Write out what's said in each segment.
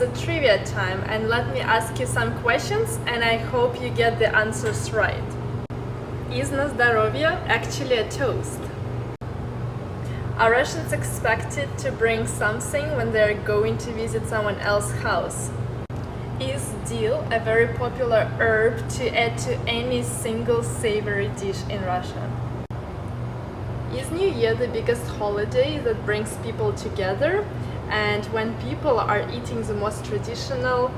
a trivia time, and let me ask you some questions and I hope you get the answers right. Is на здоровье actually a toast? Are Russians expected to bring something when they're going to visit someone else's house? Is dill a very popular herb to add to any single savory dish in Russia? Is New Year the biggest holiday that brings people together, and when people are eating the most traditional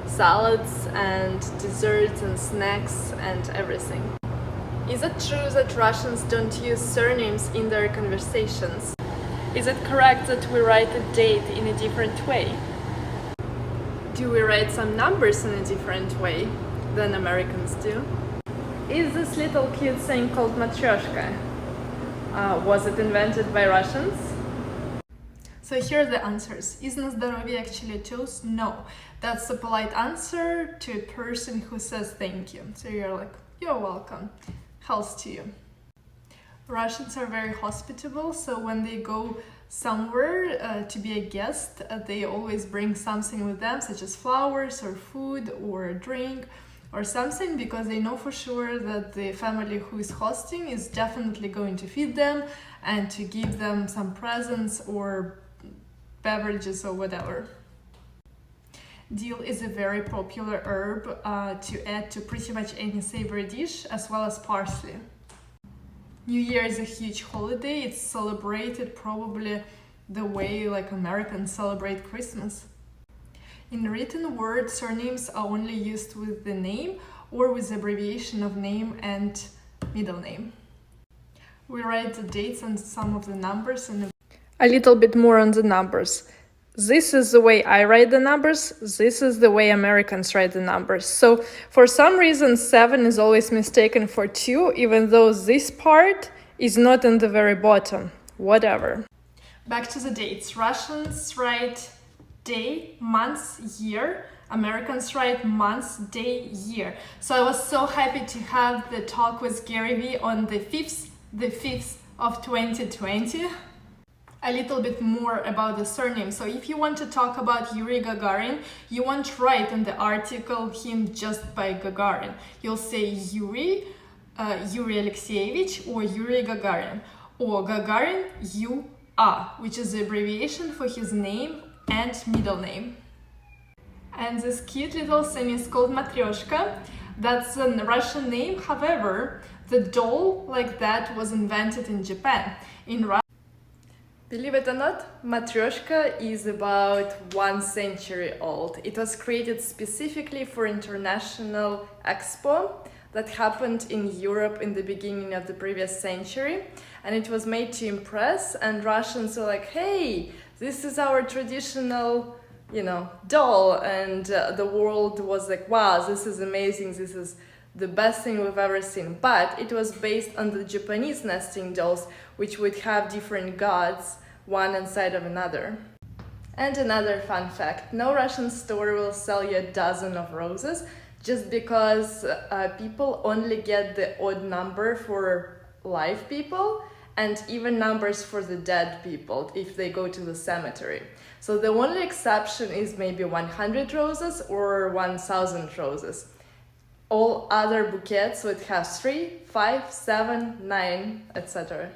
salads and desserts and snacks and everything? Is it true that Russians don't use surnames in their conversations? Is it correct that we write a date in a different way? Do we write some numbers in a different way than Americans do? Is this little cute thing called matryoshka? Was it invented by Russians? So here are the answers. Is на здоровье actually a toast? No. That's a polite answer to a person who says thank you. So you're like, you're welcome. Health to you. Russians are very hospitable, so when they go somewhere to be a guest, they always bring something with them, such as flowers or food or a drink or something, because they know for sure that the family who is hosting is definitely going to feed them and to give them some presents or beverages or whatever. Dill is a very popular herb to add to pretty much any savory dish, as well as parsley. New Year is a huge holiday. It's celebrated probably the way like Americans celebrate Christmas. In written word, surnames are only used with the name or with abbreviation of name and middle name. We write the dates and some of the numbers and a little bit more on the numbers. This is the way I write the numbers, this is the way Americans write the numbers. So for some reason 7 is always mistaken for 2, even though this part is not in the very bottom. Whatever. Back to the dates. Russians write day, month, year. Americans write month, day, year. So I was so happy to have the talk with Gary Vee on the 5th of 2020. A little bit more about the surname. So if you want to talk about Yuri Gagarin, you won't write in the article him just by Gagarin. You'll say Yuri Alexeyevich or Yuri Gagarin, or Gagarin U.A., which is the abbreviation for his name and middle name. And this cute little thing is called Matryoshka. That's a Russian name. However, the doll like that was invented in Japan. In Russia, believe it or not, Matryoshka is about 1 century old. It was created specifically for International Expo that happened in Europe in the beginning of the previous century. And it was made to impress, and Russians were like, hey, this is our traditional, doll. And the world was like, wow, this is amazing. This is the best thing we've ever seen. But it was based on the Japanese nesting dolls, which would have different gods, one inside of another. And another fun fact, no Russian store will sell you a dozen of roses, just because people only get the odd number for live people and even numbers for the dead people if they go to the cemetery. So the only exception is maybe 100 roses or 1,000 roses. All other bouquets would have 3, 5, 7, 9, etc.